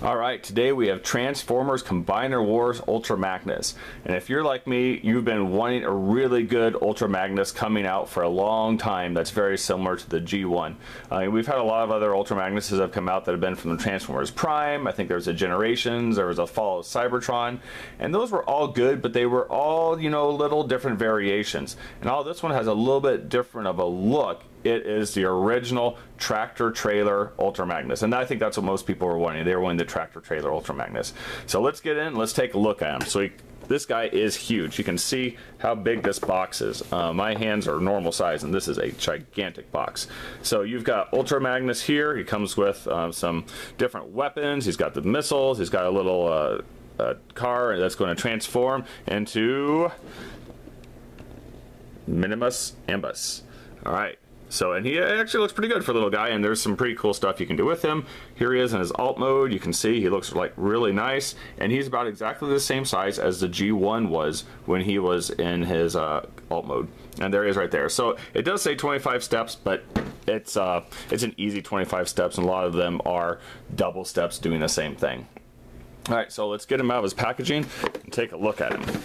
Alright, today we have Transformers Combiner Wars Ultra Magnus. And if you're like me, you've been wanting a really good Ultra Magnus coming out for a long time that's very similar to the G1. We've had a lot of other Ultra Magnuses that have come out that have been from the Transformers Prime. I think there was a Generations, there was a Fall of Cybertron, and those were all good, but they were all, you know, little different variations. And all this one has a little bit different of a look. It is the original tractor trailer Ultra Magnus, and I think that's what most people were wanting. They were wanting the tractor trailer Ultra Magnus. So let's get in, let's take a look at him. So this guy is huge. You can see how big this box is. My hands are normal size, and this is a gigantic box. So you've got Ultra Magnus here. He comes with some different weapons. He's got the missiles. He's got a little car that's going to transform into Minimus Ambus. All right. So, and he actually looks pretty good for a little guy, and there's some pretty cool stuff you can do with him. Here he is in his alt mode. You can see he looks like really nice, and he's about exactly the same size as the G1 was when he was in his alt mode. And there he is right there. So it does say 25 steps, but it's an easy 25 steps, and a lot of them are double steps doing the same thing. All right, so let's get him out of his packaging and take a look at him.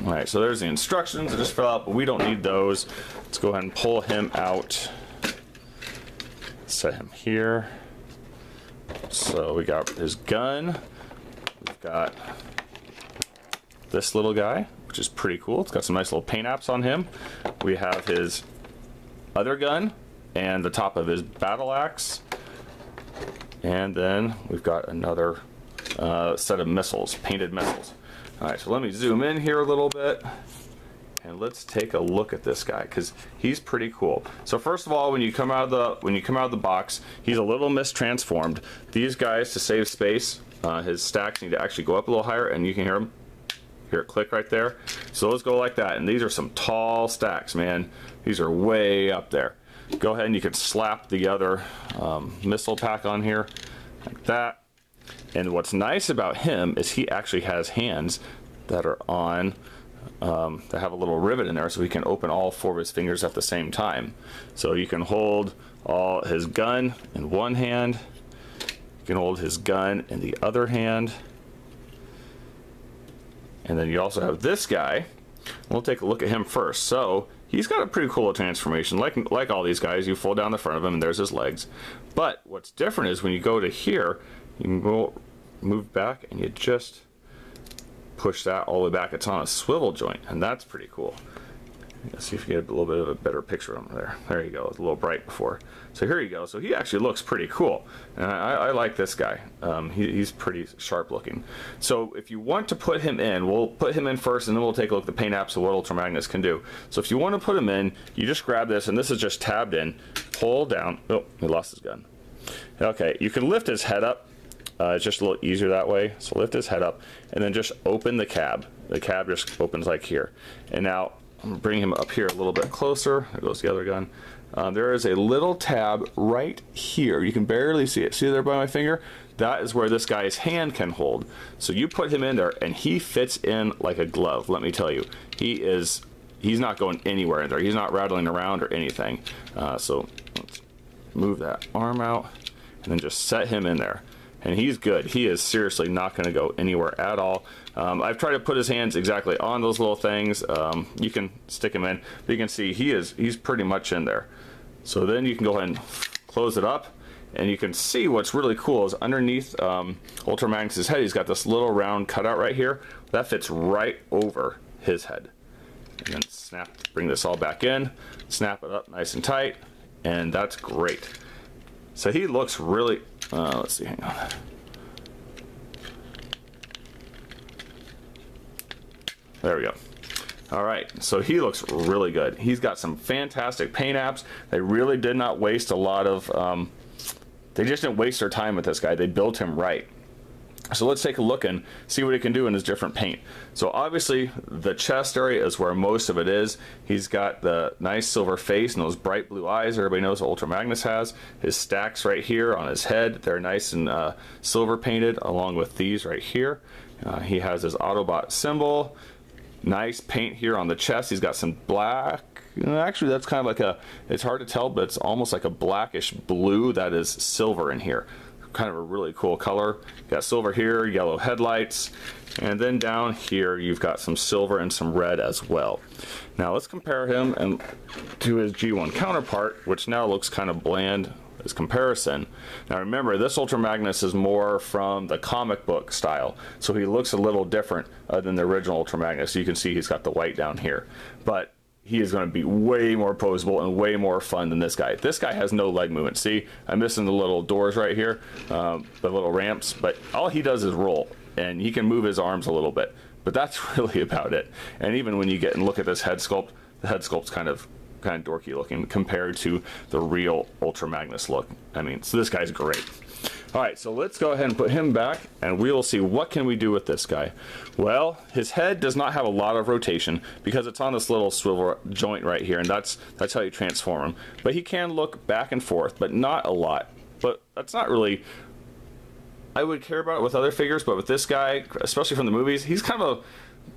Alright, so there's the instructions to just fill out, but we don't need those. Let's go ahead and pull him out. Set him here. So we got his gun. We've got this little guy, which is pretty cool. It's got some nice little paint apps on him. We have his other gun and the top of his battle axe. And then we've got another set of missiles, painted missiles. Alright, so let me zoom in here a little bit, and let's take a look at this guy, because he's pretty cool. So first of all, when you come out of the box, he's a little mistransformed. These guys, to save space, his stacks need to actually go up a little higher, and you can hear it click right there. So let's go like that, and these are some tall stacks, man. These are way up there. Go ahead and you can slap the other missile pack on here, like that. And what's nice about him is he actually has hands that are on, that have a little rivet in there, so he can open all four of his fingers at the same time. So you can hold all his gun in one hand, you can hold his gun in the other hand, and then you also have this guy. We'll take a look at him first. So he's got a pretty cool transformation. Like all these guys, you fold down the front of him and there's his legs. But what's different is when you go to here, you can go move back and you just push that all the way back. It's on a swivel joint, and that's pretty cool. Let's see if you get a little bit of a better picture of him there. There you go. It's a little bright before. So here you go. So he actually looks pretty cool, and I like this guy. He's pretty sharp looking. So if you want to put him in, we'll put him in first, and then we'll take a look at the paint apps of what Ultra Magnus can do. So if you want to put him in, you just grab this, and this is just tabbed in. Pull down. Oh, he lost his gun. Okay, you can lift his head up. It's just a little easier that way. So lift his head up and then just open the cab. The cab just opens like here. And now I'm gonna bring him up here a little bit closer. There goes the other gun. There is a little tab right here. You can barely see it. See there by my finger? That is where this guy's hand can hold. So you put him in there and he fits in like a glove. Let me tell you, he's not going anywhere in there. He's not rattling around or anything. So let's move that arm out and then just set him in there. And he's good. He is seriously not going to go anywhere at all. I've tried to put his hands exactly on those little things. You can stick him in, but you can see he's pretty much in there. So then you can go ahead and close it up, and you can see what's really cool is underneath Ultra Magnus's head, he's got this little round cutout right here. That fits right over his head. And then snap, bring this all back in, snap it up nice and tight, and that's great. So he looks really, let's see, hang on. There we go. All right, so he looks really good. He's got some fantastic paint apps. They really did not waste a lot of, they just didn't waste their time with this guy. They built him right. So let's take a look and see what he can do in his different paint. So obviously the chest area is where most of it is. He's got the nice silver face and those bright blue eyes everybody knows Ultra Magnus has. His stacks right here on his head, they're nice and silver painted along with these right here. He has his Autobot symbol. Nice paint here on the chest. He's got some black. Actually, that's kind of like a, it's hard to tell, but it's almost like a blackish blue that is silver in here. Kind of a really cool color. Got silver here, yellow headlights, and then down here you've got some silver and some red as well. Now let's compare him and to his G1 counterpart, which now looks kind of bland as comparison. Now remember, this Ultra Magnus is more from the comic book style, so he looks a little different than the original Ultra Magnus. You can see he's got the white down here, but he is going to be way more poseable and way more fun than this guy. This guy has no leg movement. See, I'm missing the little doors right here, the little ramps, but all he does is roll, and he can move his arms a little bit, but that's really about it. And even when you get and look at this head sculpt, the head sculpt's kind of dorky looking compared to the real Ultra Magnus look. I mean, so this guy's great. All right, so let's go ahead and put him back, and we will see what can we do with this guy. Well, his head does not have a lot of rotation because it's on this little swivel joint right here, and that's how you transform him. But he can look back and forth, but not a lot. But that's not really, I would care about it with other figures, but with this guy, especially from the movies, he's kind of a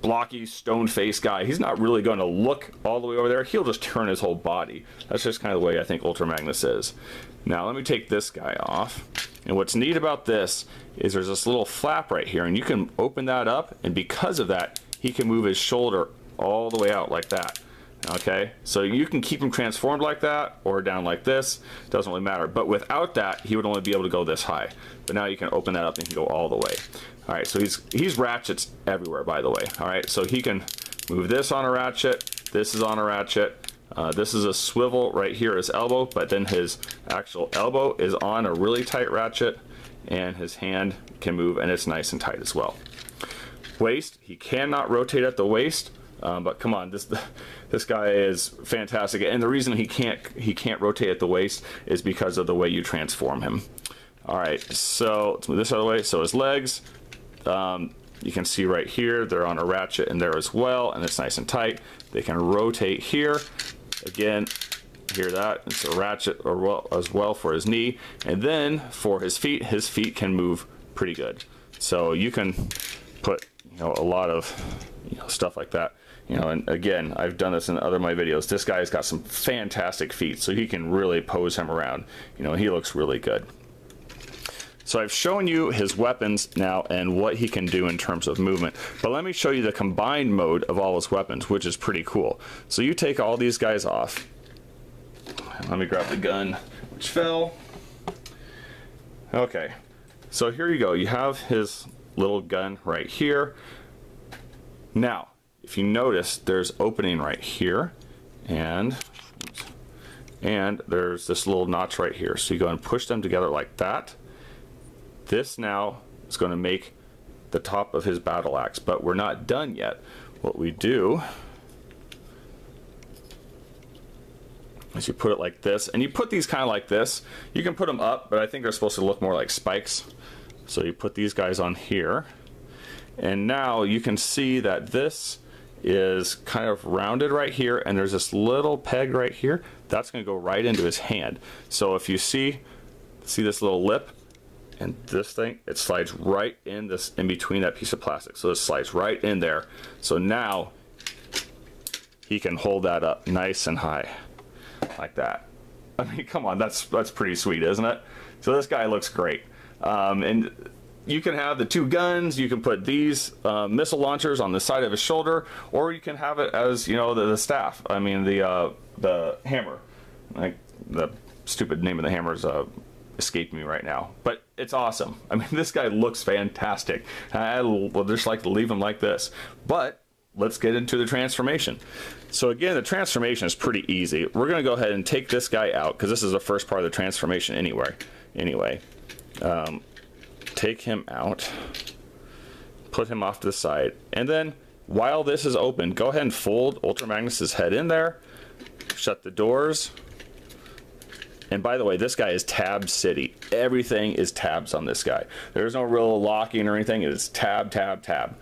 blocky, stone-faced guy. He's not really going to look all the way over there. He'll just turn his whole body. That's just kind of the way I think Ultra Magnus is. Now let me take this guy off. And what's neat about this is there's this little flap right here, and you can open that up, and because of that, he can move his shoulder all the way out like that. Okay, so you can keep him transformed like that or down like this, doesn't really matter. But without that, he would only be able to go this high. But now you can open that up and he can go all the way. All right, so he's ratchets everywhere, by the way. All right, so he can move this on a ratchet, this is on a ratchet, this is a swivel right here, his elbow, but then his actual elbow is on a really tight ratchet, and his hand can move, and it's nice and tight as well. Waist, he cannot rotate at the waist, but come on, this guy is fantastic, and the reason he can't rotate at the waist is because of the way you transform him. All right, so let's move this out of the way. So his legs, you can see right here, they're on a ratchet in there as well, and it's nice and tight. They can rotate here. Again, hear that? It's a ratchet as well for his knee. And then for his feet can move pretty good. So you can put, a lot of, stuff like that. And again, I've done this in other of my videos. This guy's got some fantastic feet, so he can really pose him around. He looks really good. So I've shown you his weapons now and what he can do in terms of movement, but let me show you the combined mode of all his weapons, which is pretty cool. So you take all these guys off. Let me grab the gun, which fell. Okay, so here you go. You have his little gun right here. Now, if you notice, there's opening right here, and there's this little notch right here. So you go and push them together like that. This now is going to make the top of his battle axe, but we're not done yet. What we do is you put it like this, and you put these kind of like this. You can put them up, but I think they're supposed to look more like spikes. So you put these guys on here, and now you can see that this is kind of rounded right here, and there's this little peg right here. That's going to go right into his hand. So if you see this little lip, and this thing, it slides right in between that piece of plastic. So this slides right in there. So now he can hold that up nice and high like that. I mean, come on, that's pretty sweet, isn't it? So this guy looks great. And you can have the two guns. You can put these missile launchers on the side of his shoulder, or you can have it as the staff. I mean the hammer. Like the stupid name of the hammer is escaped me right now, but it's awesome. I mean, this guy looks fantastic. I will just like to leave him like this, but let's get into the transformation. So again, the transformation is pretty easy. We're going to go ahead and take this guy out because this is the first part of the transformation anyway. Take him out, put him off to the side, and then while this is open, go ahead and fold Ultra Magnus's head in there, shut the doors. And by the way, this guy is tab city. Everything is tabs on this guy. There's no real locking or anything. It is tab, tab, tab.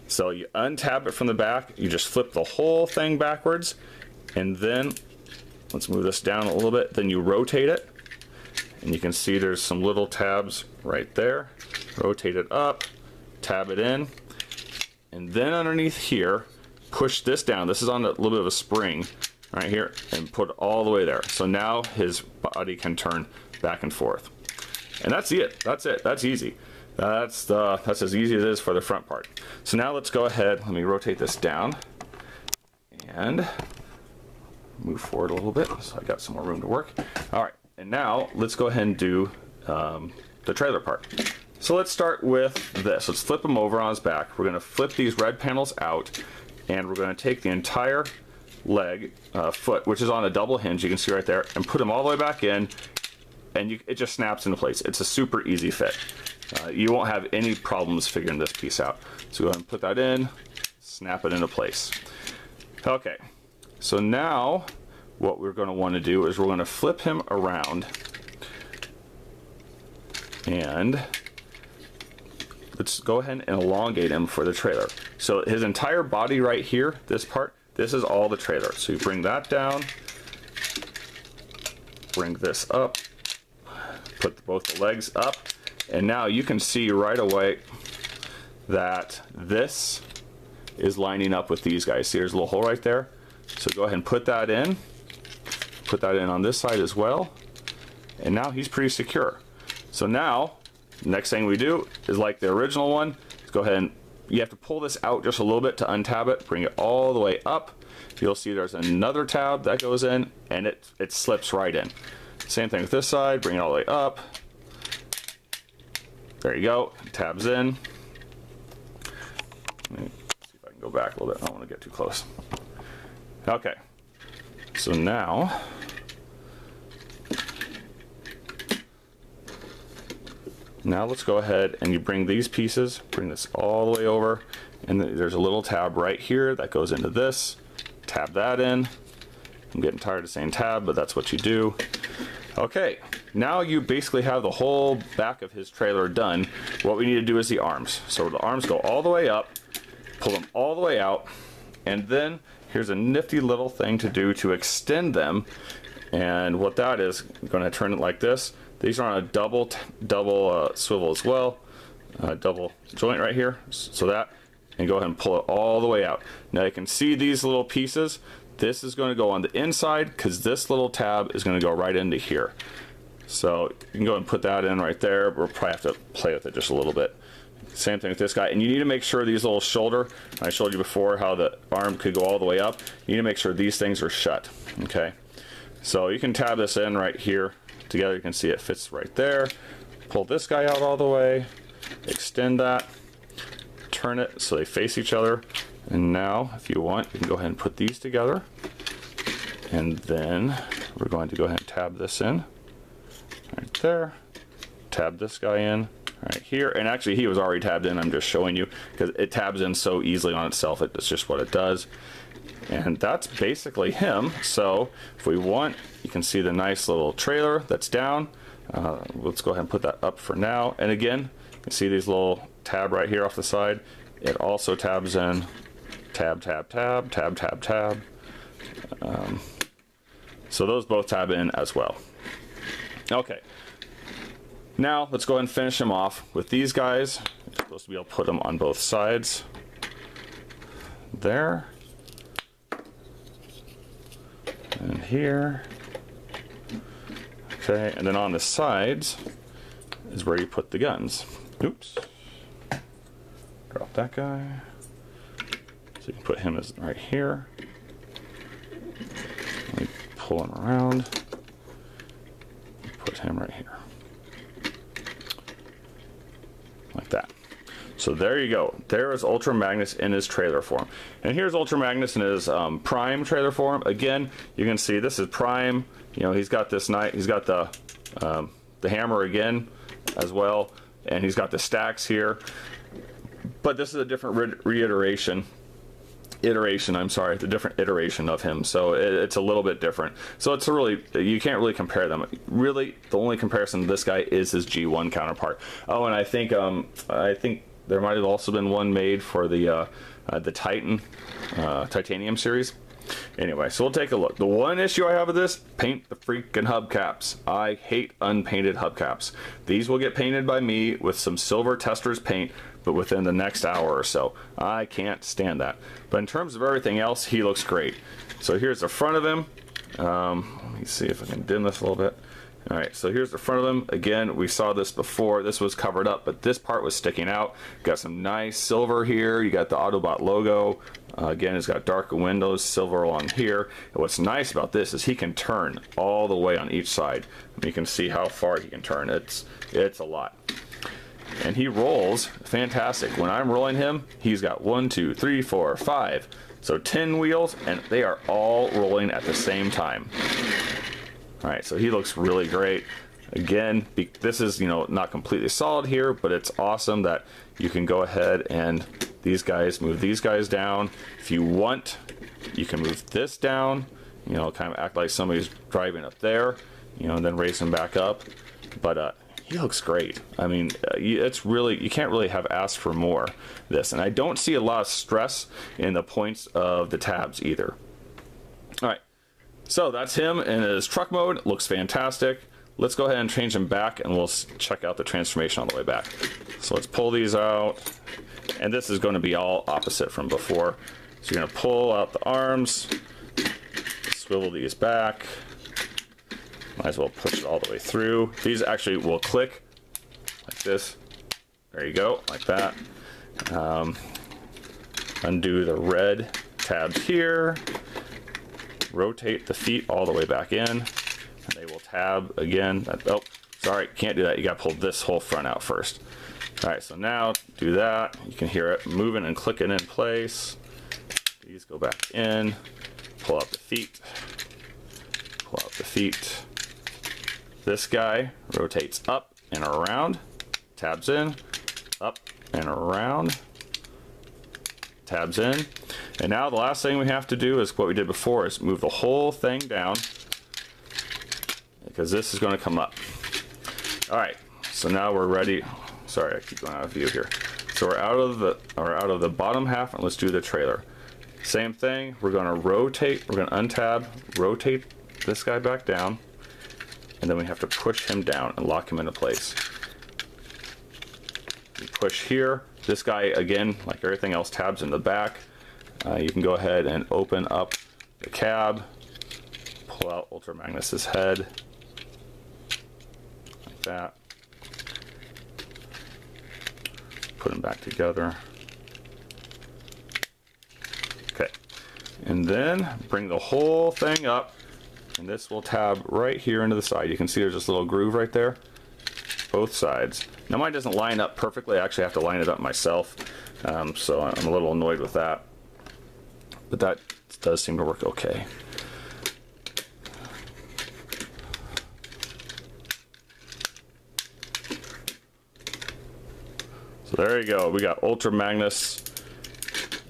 So you untab it from the back. You just flip the whole thing backwards. And then, let's move this down a little bit. Then you rotate it. And you can see there's some little tabs right there. Rotate it up. Tab it in. And then underneath here, push this down. This is on a little bit of a spring right here, and put it all the way there. So now his body can turn back and forth. And that's it. That's it. That's easy. That's as easy as it is for the front part. So now let's go ahead. Let me rotate this down and move forward a little bit so I got some more room to work. All right, and now let's go ahead and do the trailer part. So let's start with this. Let's flip him over on his back. We're going to flip these red panels out, and we're going to take the entire leg, foot, which is on a double hinge, you can see right there, and put them all the way back in, and it just snaps into place. It's a super easy fit. You won't have any problems figuring this piece out. So go ahead and put that in, snap it into place. Okay, so now what we're going to want to do is we're going to flip him around, and let's go ahead and elongate him for the trailer. So his entire body right here, this part, this is all the trailer. So you bring that down, bring this up, put both the legs up, and now you can see right away that this is lining up with these guys. See, there's a little hole right there. So go ahead and put that in on this side as well, and now he's pretty secure. So now, next thing we do is like the original one, let's go ahead and you have to pull this out just a little bit to untab it, bring it all the way up. You'll see there's another tab that goes in, and it slips right in. Same thing with this side, bring it all the way up. There you go, tabs in. Let me see if I can go back a little bit. I don't want to get too close. Okay, so now let's go ahead and you bring these pieces, bring this all the way over, and there's a little tab right here that goes into this. Tab that in. I'm getting tired of saying tab, but that's what you do. Okay, now you basically have the whole back of his trailer done. What we need to do is the arms. So the arms go all the way up, pull them all the way out, and then here's a nifty little thing to do to extend them. And what that is, I'm going to turn it like this. These are on a double swivel as well, double joint right here, so that, and go ahead and pull it all the way out. Now you can see these little pieces. This is going to go on the inside because this little tab is going to go right into here. So you can go ahead and put that in right there. We'll probably have to play with it just a little bit. Same thing with this guy, and you need to make sure these little shoulder, I showed you before how the arm could go all the way up. You need to make sure these things are shut, okay? So you can tab this in right here together. You can see it fits right there. Pull this guy out all the way, extend that, turn it so they face each other, and now if you want you can go ahead and put these together, and then we're going to go ahead and tab this in right there, tab this guy in right here, and actually he was already tabbed in. I'm just showing you because it tabs in so easily on itself. It's just what it does. And that's basically him. So if we want, you can see the nice little trailer that's down. Let's go ahead and put that up for now. And again, you can see these little tab right here off the side. It also tabs in, tab, tab, tab, tab, tab, tab. So those both tab in as well. Okay. Now let's go ahead and finish him off with these guys. You're supposed to be able to put them on both sides. There. And here. Okay, and then on the sides is where you put the guns. Oops. Drop that guy. So you can put him as right here. Let me pull him around. Put him right here. Like that. So there you go. There is Ultra Magnus in his trailer form. And here's Ultra Magnus in his prime trailer form. Again, you can see this is prime. You know, he's got this he's got the hammer again as well, and he's got the stacks here. But this is a different iteration, I'm sorry, the different iteration of him. So it's a little bit different. So it's really, you can't really compare them. Really, the only comparison to this guy is his G1 counterpart. Oh, and I think there might have also been one made for the Titan, Titanium series. Anyway, so we'll take a look. The one issue I have with this, paint the freaking hubcaps. I hate unpainted hubcaps. These will get painted by me with some silver tester's paint, but within the next hour or so. I can't stand that. But in terms of everything else, he looks great. So here's the front of him. Let me see if I can dim this a little bit. Alright, so here's the front of him. Again, we saw this before. This was covered up, but this part was sticking out. Got some nice silver here. You got the Autobot logo. Again, it's got darker windows, silver along here. And what's nice about this is he can turn all the way on each side. You can see how far he can turn. It's a lot. And he rolls fantastic. When I'm rolling him, he's got 1, 2, 3, 4, 5. So 10 wheels, and they are all rolling at the same time. Alright, so he looks really great. Again, this is, not completely solid here, but it's awesome that you can go ahead and move these guys down. If you want, you can move this down, kind of act like somebody's driving up there, and then raise them back up. But he looks great. I mean, it's really, you can't really have asked for more this. And I don't see a lot of stress in the points of the tabs either. Alright. So that's him in his truck mode. Looks fantastic. Let's go ahead and change him back, and we'll check out the transformation on the way back. So let's pull these out, and this is going to be all opposite from before. So you're going to pull out the arms, swivel these back. Might as well push it all the way through. These actually will click like this. There you go, like that. Undo the red tabs here. Rotate the feet all the way back in, and they will tab again. Oh, sorry, can't do that. You got to pull this whole front out first. All right, so now do that. You can hear it moving and clicking in place. These go back in. Pull out the feet. Pull out the feet. This guy rotates up and around. Tabs in. Up and around. Tabs in. And now the last thing we have to do is what we did before, is move the whole thing down, because this is going to come up. Alright, so now we're ready. Sorry, I keep going out of view here. So we're out of the bottom half, and let's do the trailer. Same thing, we're going to rotate, we're going to untab, rotate this guy back down, and then we have to push him down and lock him into place. We push here. This guy, again, like everything else, tabs in the back. You can go ahead and open up the cab, pull out Ultra Magnus's head, like that. Put them back together. Okay, and then bring the whole thing up, and this will tab right here into the side. You can see there's this little groove right there, both sides. Now mine doesn't line up perfectly. I actually have to line it up myself, so I'm a little annoyed with that. But that does seem to work okay. So there you go. We got Ultra Magnus,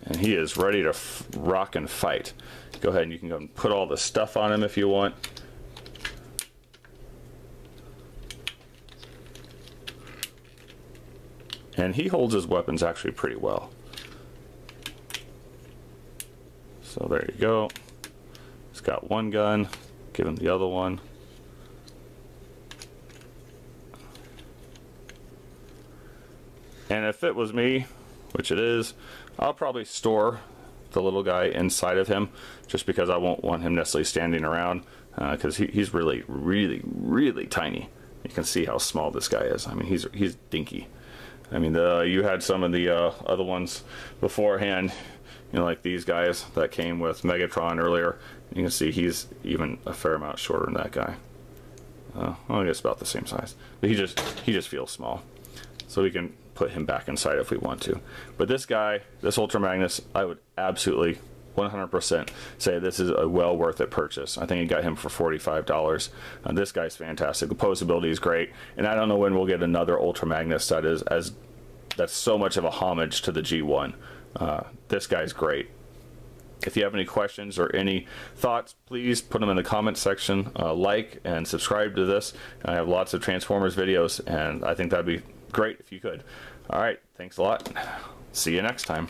and he is ready to rock and fight. Go ahead and you can go and put all the stuff on him if you want. And he holds his weapons actually pretty well. So there you go. He's got one gun. Give him the other one. And if it was me, which it is, I'll probably store the little guy inside of him, just because I won't want him necessarily standing around, because he's really, really, really tiny. You can see how small this guy is. I mean, he's dinky. I mean, you had some of the other ones beforehand, like these guys that came with Megatron earlier. You can see he's even a fair amount shorter than that guy. Well, I guess about the same size, but he just feels small. So we can put him back inside if we want to. But this guy, this Ultra Magnus, I would absolutely 100% say this is a well worth it purchase. I think I got him for $45. This guy's fantastic. The posability is great, and I don't know when we'll get another Ultra Magnus that's so much of a homage to the G1. This guy's great. If you have any questions or any thoughts, please put them in the comment section. Like and subscribe to this. I have lots of Transformers videos, and I think that'd be great if you could. All right, thanks a lot. See you next time.